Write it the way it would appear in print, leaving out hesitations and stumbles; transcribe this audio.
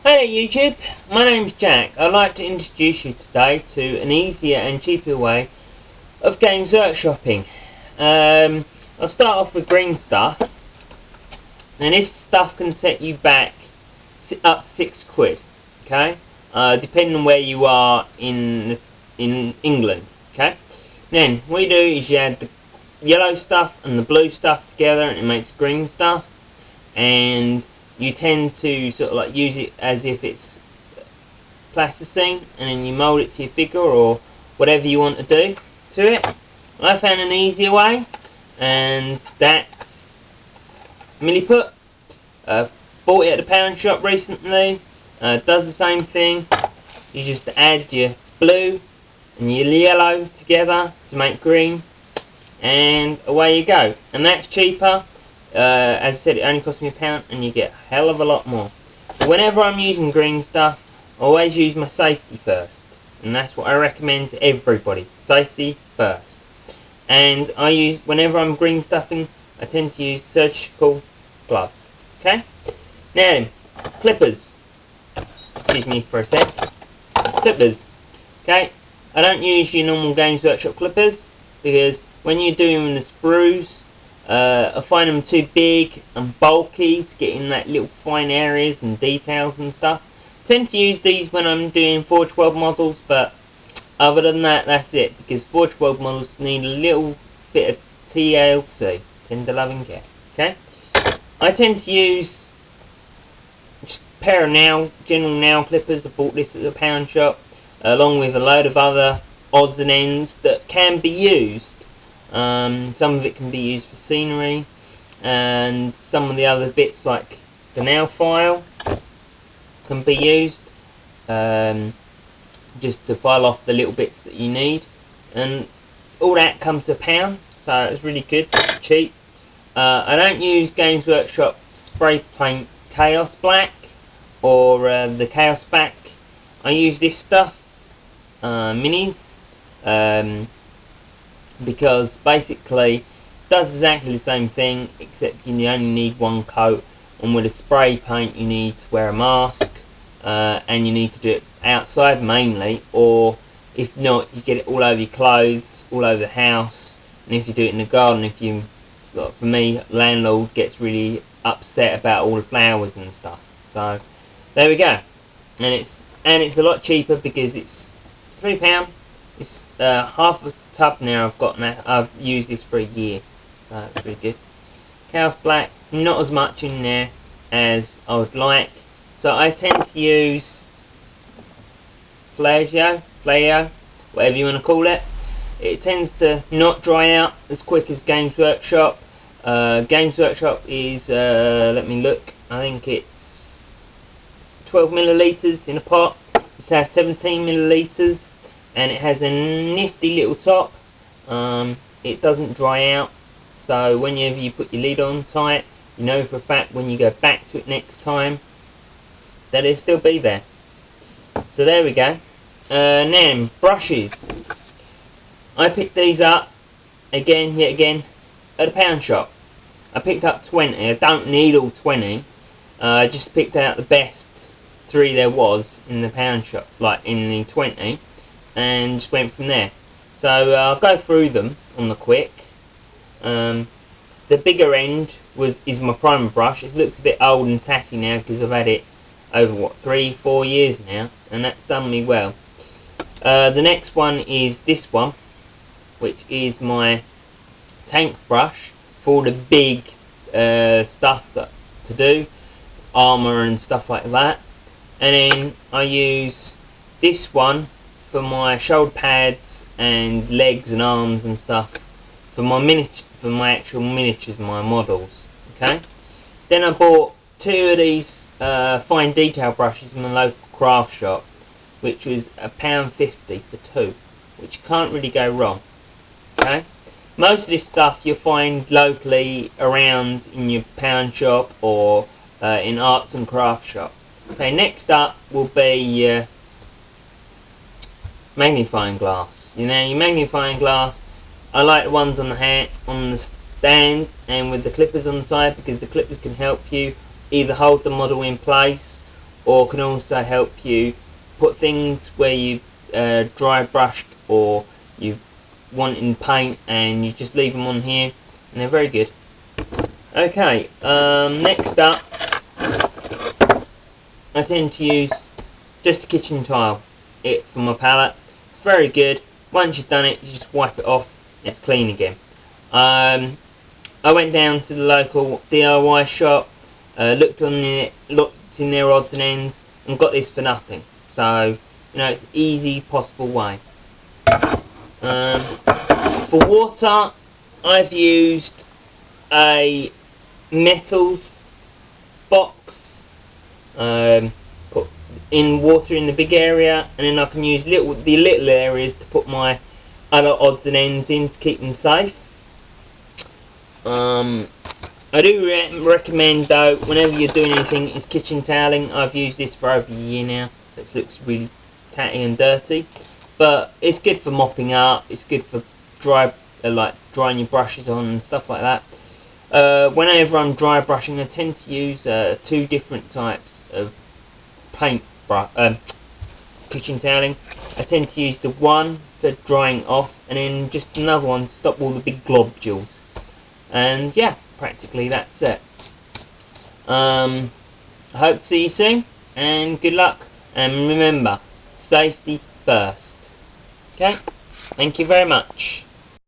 Hello YouTube, my name's Jack. I'd like to introduce you today to an easier and cheaper way of Games Workshopping. I'll start off with green stuff, and this stuff can set you back up to £6, okay? Depending on where you are in England, okay? Then what you do is you add the yellow stuff and the blue stuff together and it makes green stuff, and you tend to sort of like use it as if it's plasticine, and then you mould it to your figure or whatever you want to do to it. I found an easier way, and that's Milliput. Bought it at the pound shop recently. Does the same thing. You just add your blue and your yellow together to make green, and away you go. And that's cheaper. As I said, it only cost me £1 and you get a hell of a lot more. But whenever I'm using green stuff, I always use my safety first, and that's what I recommend to everybody. Safety first. And whenever I'm green stuffing, I tend to use surgical gloves. Okay? Now, clippers. Excuse me for a sec. Clippers. Okay? I don't use your normal Games Workshop clippers, because when you're doing the sprues, I find them too big and bulky to get in that little fine areas and details and stuff. I tend to use these when I'm doing Forge World models, but other than that, that's it, because Forge World models need a little bit of TLC, tender loving care. Okay? I tend to use just a pair of general nail clippers. I bought this at the pound shop, along with a load of other odds and ends that can be used. Some of it can be used for scenery, and some of the other bits like the nail file can be used just to file off the little bits that you need, and all that comes to £1, so it's really good, cheap. I don't use Games Workshop spray paint Chaos Black or the Chaos Back. I use this stuff, minis, because basically it does exactly the same thing, except you only need one coat, and with a spray paint you need to wear a mask, and you need to do it outside mainly, or if not, you get it all over your clothes, all over the house. And if you do it in the garden, for me, landlord gets really upset about all the flowers and stuff. So there we go, and it's a lot cheaper because it's £3. It's half a tub now. I've used this for a year, so it's really good. Chaos Black, not as much in there as I would like, so I tend to use Flagio, whatever you want to call it. It tends to not dry out as quick as Games Workshop. Games Workshop is, let me look, I think it's 12 millilitres in a pot. This has 17 millilitres. And it has a nifty little top. It doesn't dry out, so whenever you put your lid on tight, you know for a fact when you go back to it next time that it'll still be there. So there we go. Now, brushes. I picked these up yet again at a pound shop. I picked up 20. I don't need all 20. I just picked out the best 3 there was in the pound shop, like in the 20. And just went from there. So I'll go through them on the quick. The bigger end is my primer brush. It looks a bit old and tatty now because I've had it over 3-4 years now, and that's done me well. The next one is this one, which is my tank brush for all the big stuff to do, armour and stuff like that. And then I use this one for my shoulder pads and legs and arms and stuff, for my actual miniatures, my models. Okay. Then I bought 2 of these fine detail brushes in my local craft shop, which was £1.50 for 2, which can't really go wrong. Okay. Most of this stuff you'll find locally around in your pound shop or in arts and craft shop. Okay. Next up will be magnifying glass. Your magnifying glass, I like the ones on the stand and with the clippers on the side, because the clippers can help you either hold the model in place or can also help you put things where you dry brushed or you want in paint, and you just leave them on here and they're very good. Okay, next up, I tend to use just a kitchen tile for my palette. It's very good. Once you've done it, you just wipe it off, it's clean again. I went down to the local DIY shop, looked in their odds and ends, and got this for nothing. So, you know, it's an easy possible way. For water, I've used a metals box, put in water in the big area, and then I can use the little areas to put my other odds and ends in to keep them safe. I do recommend though, whenever you're doing anything, is kitchen toweling. I've used this for over a year now, so it looks really tatty and dirty, but it's good for mopping up, it's good for like drying your brushes on and stuff like that. Whenever I'm dry brushing, I tend to use 2 different types of kitchen toweling. I tend to use the one for drying off, and then just another one to stop all the big globules. And yeah, practically that's it. I hope to see you soon, and good luck, and remember, safety first. Okay, thank you very much.